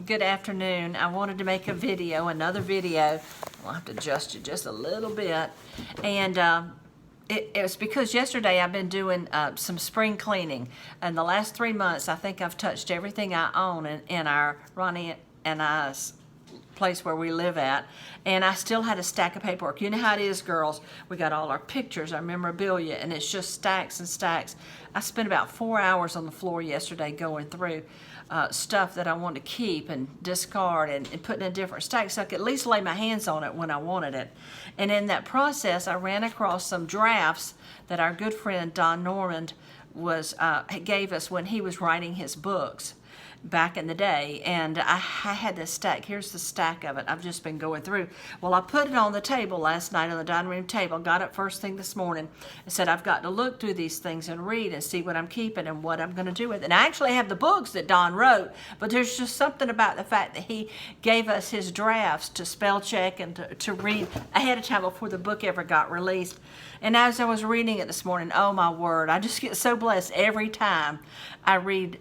Good afternoon. I wanted to make another video. I'll have to adjust it just a little bit. And it was because yesterday I've been doing some spring cleaning. In the last 3 months, I think I've touched everything I own in our Ronnie and I's place where we live at, and I still had a stack of paperwork. You know how it is, girls. We got all our pictures, our memorabilia, and it's just stacks and stacks. I spent about 4 hours on the floor yesterday going through stuff that I want to keep and discard and put in a different stack so I could at least lay my hands on it when I wanted it. And in that process, I ran across some drafts that our good friend Don Normand gave us when he was writing his books back in the day, and I had this stack. Here's the stack of it. I've just been going through. Well, I put it on the table last night on the dining room table, got up first thing this morning and said I've got to look through these things and read and see what I'm keeping and what I'm going to do with it. And I actually have the books that Don wrote, but there's just something about the fact that he gave us his drafts to spell check and to read ahead of time before the book ever got released. And as I was reading it this morning, oh my word, I just get so blessed every time I read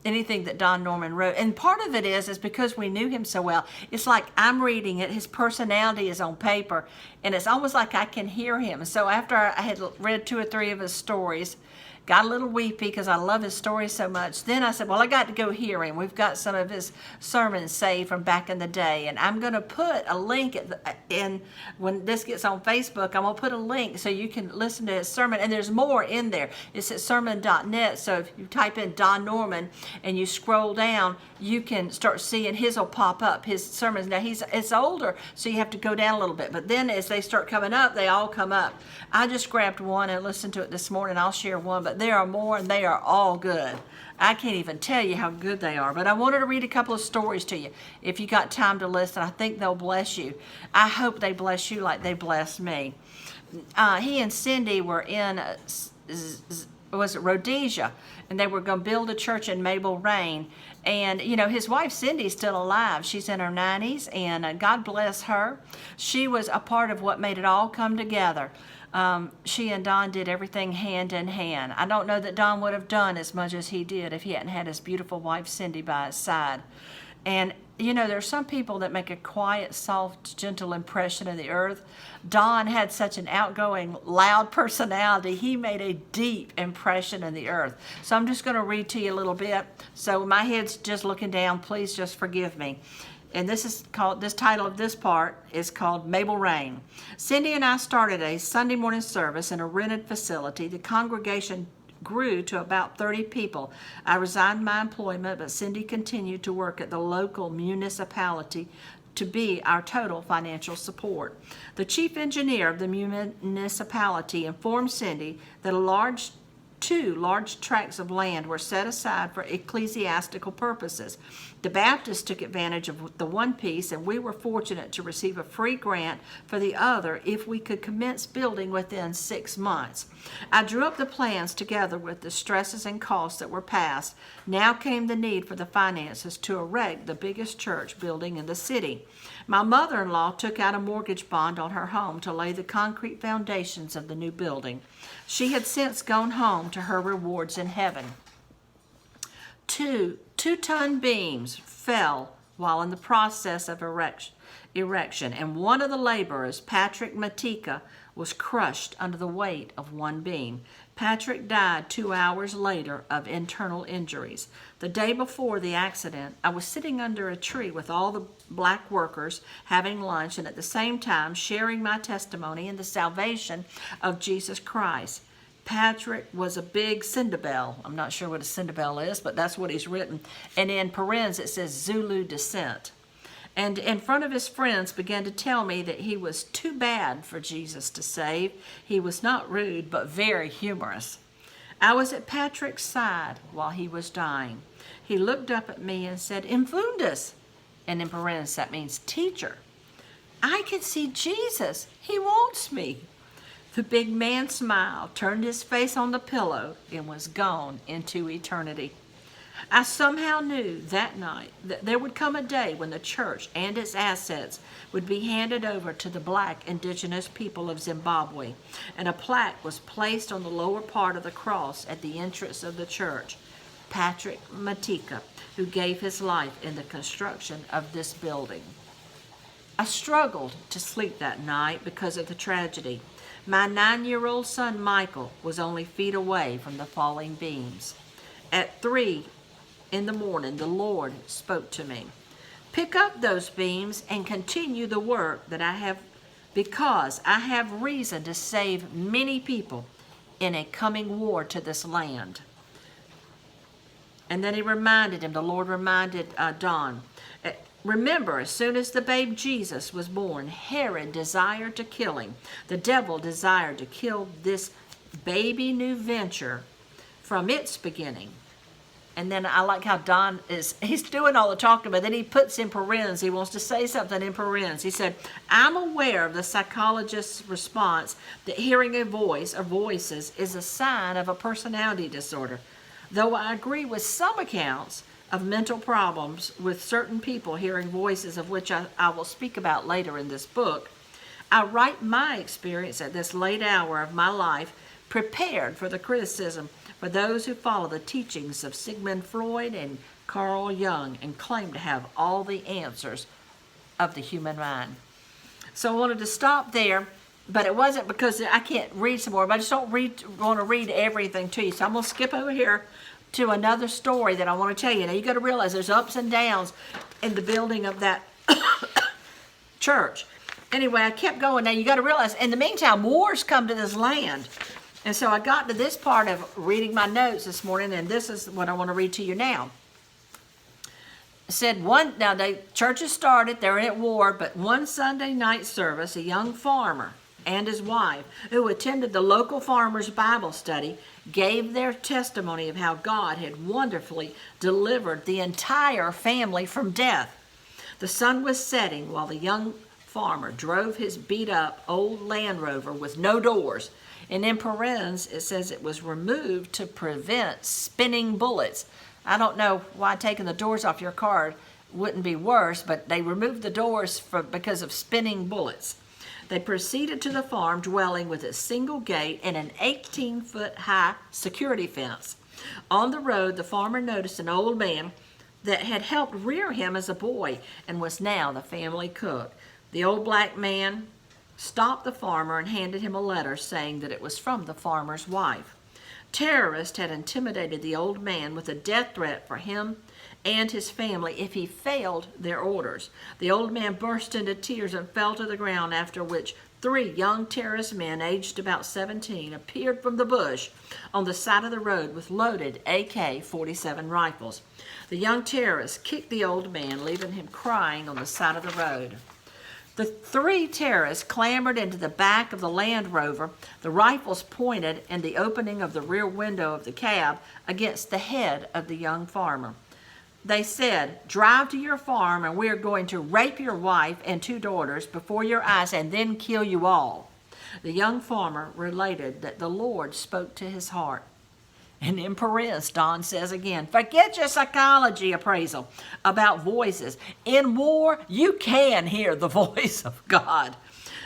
anything that Don Normand wrote. And part of it is because we knew him so well. It's like I'm reading it, his personality is on paper, and it's almost like I can hear him. So after I had read 2 or 3 of his stories, got a little weepy because I love his stories so much. Then I said, well, I got to go hear him. We've got some of his sermons saved from back in the day, and I'm going to put a link in when this gets on Facebook. I'm going to put a link so you can listen to his sermon, and there's more in there. It's at sermon.net, so if you type in Don Normand and you scroll down, you can start seeing his will pop up, his sermons. Now, it's older, so you have to go down a little bit, but then as they start coming up, they all come up. I just grabbed one and listened to it this morning. I'll share one, but there are more, and they are all good. I can't even tell you how good they are, but I wanted to read a couple of stories to you. If you got time to listen, I think they'll bless you. I hope they bless you like they blessed me. He and Cindy were in was it Rhodesia, and they were going to build a church in Maple Rain. And you know, his wife Cindy's still alive. She's in her 90s, and God bless her. She was a part of what made it all come together. She and Don did everything hand in hand. I don't know that Don would have done as much as he did if he hadn't had his beautiful wife Cindy by his side. And you know, there are some people that make a quiet, soft, gentle impression in the earth. Don had such an outgoing, loud personality. He made a deep impression in the earth. So I'm just going to read to you a little bit. So my head's just looking down. Please just forgive me. And this title of this part is called Maple Rain. Cindy and I started a Sunday morning service in a rented facility. The congregation grew to about 30 people. I resigned my employment, but Cindy continued to work at the local municipality to be our total financial support. The chief engineer of the municipality informed Cindy that two large tracts of land were set aside for ecclesiastical purposes. The Baptists took advantage of the one piece, and we were fortunate to receive a free grant for the other if we could commence building within 6 months. I drew up the plans together with the stresses and costs that were passed. Now came the need for the finances to erect the biggest church building in the city. My mother-in-law took out a mortgage bond on her home to lay the concrete foundations of the new building. She had since gone home to her rewards in heaven. Two 2-ton beams fell while in the process of erection, and one of the laborers, Patrick Matika, was crushed under the weight of one beam. Patrick died 2 hours later of internal injuries. The day before the accident, I was sitting under a tree with all the black workers having lunch and at the same time sharing my testimony in the salvation of Jesus Christ. Patrick was a big Sindabel. I'm not sure what a Sindabel is, but that's what he's written. And in parens it says Zulu descent. And in front of his friends began to tell me that he was too bad for Jesus to save. He was not rude, but very humorous. I was at Patrick's side while he was dying. He looked up at me and said, "Infundus," and in parens that means teacher. I can see Jesus. He wants me. The big man smiled, turned his face on the pillow, and was gone into eternity. I somehow knew that night that there would come a day when the church and its assets would be handed over to the black indigenous people of Zimbabwe, and a plaque was placed on the lower part of the cross at the entrance of the church. Patrick Matika, who gave his life in the construction of this building. I struggled to sleep that night because of the tragedy. My 9-year-old son Michael was only feet away from the falling beams. At 3 in the morning, the Lord spoke to me. Pick up those beams and continue the work that I have, because I have reason to save many people in a coming war to this land. And then the Lord reminded Don, remember, as soon as the babe Jesus was born, Herod desired to kill him. The devil desired to kill this baby new venture from its beginning. And then I like how Don he's doing all the talking, but then he puts in parentheses, he wants to say something in parentheses. He said, I'm aware of the psychologist's response that hearing a voice or voices is a sign of a personality disorder. Though I agree with some accounts of mental problems with certain people hearing voices, of which I will speak about later in this book, I write my experience at this late hour of my life, prepared for the criticism for those who follow the teachings of Sigmund Freud and Carl Jung and claim to have all the answers of the human mind. So I wanted to stop there, but it wasn't because I can't read some more, but I just don't want to read everything to you. So I'm going to skip over here to another story that I want to tell you. Now, you got to realize there's ups and downs in the building of that church. Anyway, I kept going. Now, you got to realize, in the meantime, wars come to this land. And so I got to this part of reading my notes this morning, and this is what I want to read to you now. It said now the churches started, they're at war, but one Sunday night service, a young farmer and his wife, who attended the local farmers' Bible study, gave their testimony of how God had wonderfully delivered the entire family from death. The sun was setting while the young farmer drove his beat-up old Land Rover with no doors. And in parentheses, it says it was removed to prevent spinning bullets. I don't know why taking the doors off your car wouldn't be worse, but they removed the doors because of spinning bullets. They proceeded to the farm dwelling with a single gate and an 18-foot high security fence. On the road, the farmer noticed an old man that had helped rear him as a boy and was now the family cook. The old black man stopped the farmer and handed him a letter saying that it was from the farmer's wife. Terrorists had intimidated the old man with a death threat for him and his family if he failed their orders. The old man burst into tears and fell to the ground, after which 3 young terrorist men aged about 17 appeared from the bush on the side of the road with loaded AK-47 rifles. The young terrorists kicked the old man, leaving him crying on the side of the road. The 3 terrorists clambered into the back of the Land Rover, the rifles pointed in the opening of the rear window of the cab against the head of the young farmer. They said, drive to your farm and we are going to rape your wife and 2 daughters before your eyes and then kill you all. The young farmer related that the Lord spoke to his heart. And in parentheses, Don says again, forget your psychology appraisal about voices. In war, you can hear the voice of God.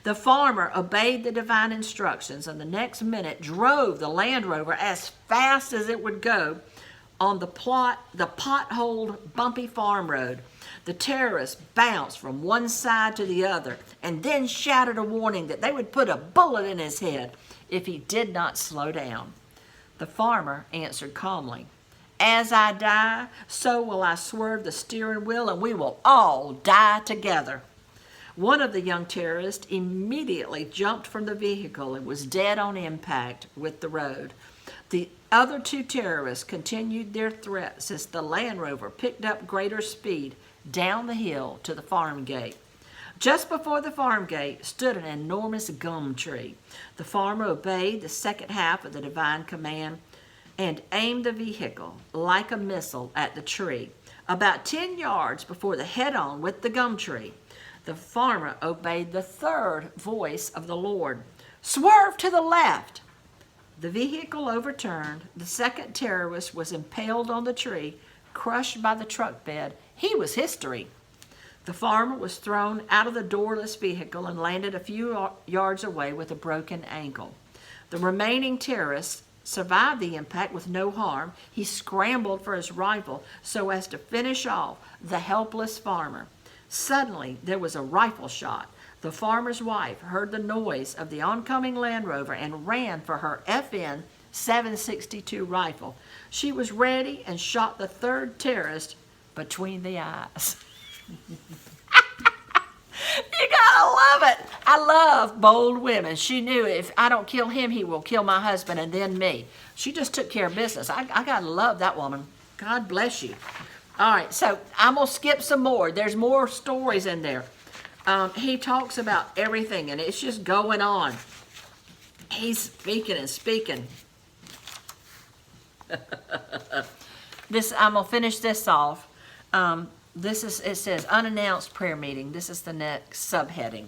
The farmer obeyed the divine instructions and the next minute drove the Land Rover as fast as it would go on the potholed, bumpy farm road. The terrorists bounced from one side to the other and then shouted a warning that they would put a bullet in his head if he did not slow down. The farmer answered calmly, as I die, so will I swerve the steering wheel and we will all die together. One of the young terrorists immediately jumped from the vehicle and was dead on impact with the road. The other 2 terrorists continued their threats as the Land Rover picked up greater speed down the hill to the farm gate. Just before the farm gate stood an enormous gum tree. The farmer obeyed the second half of the divine command and aimed the vehicle like a missile at the tree. About 10 yards before the head-on with the gum tree, the farmer obeyed the third voice of the Lord. Swerve to the left! The vehicle overturned. The second terrorist was impaled on the tree, crushed by the truck bed. He was history. The farmer was thrown out of the doorless vehicle and landed a few yards away with a broken ankle. The remaining terrorists survived the impact with no harm. He scrambled for his rifle so as to finish off the helpless farmer. Suddenly, there was a rifle shot. The farmer's wife heard the noise of the oncoming Land Rover and ran for her FN 7.62 rifle. She was ready and shot the third terrorist between the eyes. You gotta love it. I love bold women. She knew if I don't kill him, he will kill my husband and then me. She just took care of business. I gotta love that woman. God bless you. All right, so I'm gonna skip some more. There's more stories in there. He talks about everything, and it's just going on. He's speaking and speaking. I'm gonna finish this off. It says unannounced prayer meeting. This is the next subheading.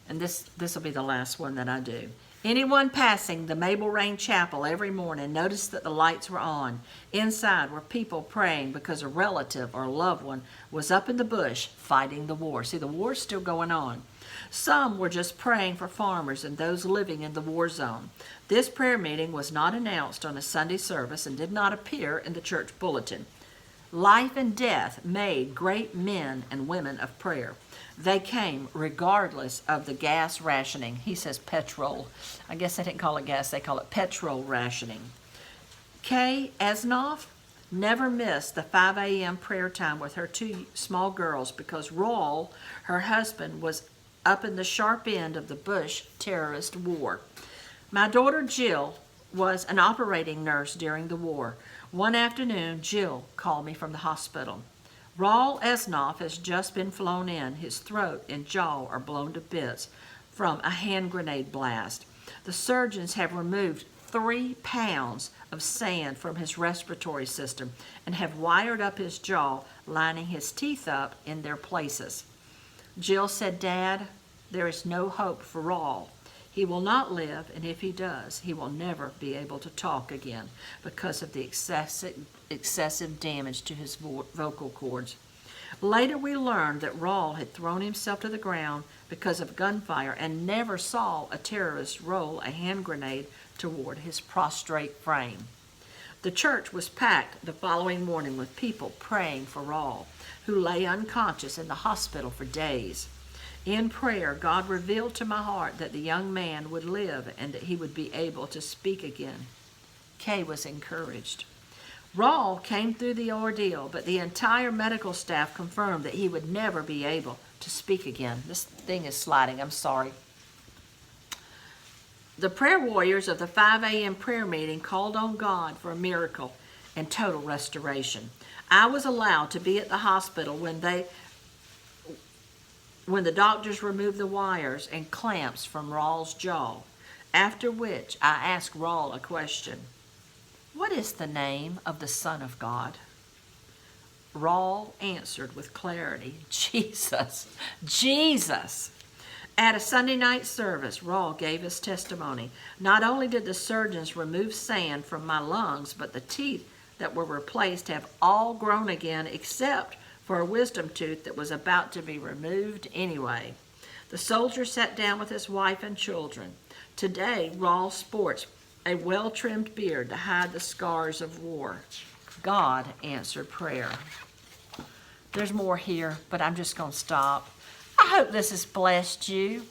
And this will be the last one that I do. Anyone passing the Mabel Rain Chapel every morning noticed that the lights were on. Inside were people praying because a relative or loved one was up in the bush fighting the war. See, the war's still going on. Some were just praying for farmers and those living in the war zone. This prayer meeting was not announced on a Sunday service and did not appear in the church bulletin. Life and death made great men and women of prayer. They came regardless of the gas rationing. He says petrol. I guess they didn't call it gas, they call it petrol rationing. Kay Esnoff never missed the 5 a.m. prayer time with her 2 small girls because Raul, her husband, was up in the sharp end of the Bush terrorist war. My daughter Jill was an operating nurse during the war. One afternoon, Jill called me from the hospital. Raul Esnoff has just been flown in. His throat and jaw are blown to bits from a hand grenade blast. The surgeons have removed 3 pounds of sand from his respiratory system and have wired up his jaw, lining his teeth up in their places. Jill said, "Dad, there is no hope for Raul. He will not live, and if he does, he will never be able to talk again because of the excessive damage to his vocal cords." Later we learned that Raul had thrown himself to the ground because of gunfire and never saw a terrorist roll a hand grenade toward his prostrate frame. The church was packed the following morning with people praying for Raul, who lay unconscious in the hospital for days. In prayer, God revealed to my heart that the young man would live and that he would be able to speak again. Kay was encouraged. Raul came through the ordeal, but the entire medical staff confirmed that he would never be able to speak again. This thing is sliding, I'm sorry. The prayer warriors of the 5 a.m. prayer meeting called on God for a miracle and total restoration. I was allowed to be at the hospital when the doctors removed the wires and clamps from Raul's jaw, after which I asked Raul a question. "What is the name of the Son of God?" Raul answered with clarity, "Jesus, Jesus." At a Sunday night service, Raul gave his testimony. Not only did the surgeons remove sand from my lungs, but the teeth that were replaced have all grown again except for a wisdom tooth that was about to be removed anyway. The soldier sat down with his wife and children. Today, Raul sports a well-trimmed beard to hide the scars of war. God answered prayer. There's more here, but I'm just going to stop. I hope this has blessed you.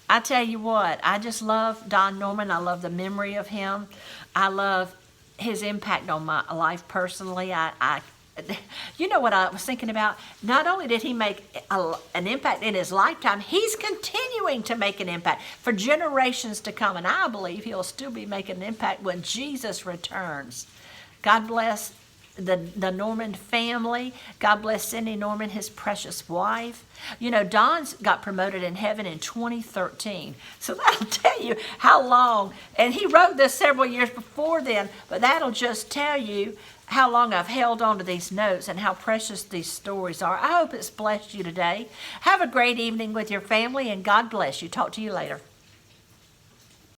I tell you what, I just love Don Norman. I love the memory of him. I love his impact on my life personally. You know what I was thinking about? Not only did he make an impact in his lifetime, he's continuing to make an impact for generations to come. And I believe he'll still be making an impact when Jesus returns. God bless the Norman family. God bless Cindy Norman, his precious wife. You know, Don's got promoted in heaven in 2013. So that'll tell you how long, and he wrote this several years before then, but that'll just tell you how long I've held on to these notes and how precious these stories are. I hope it's blessed you today. Have a great evening with your family, and God bless you. Talk to you later.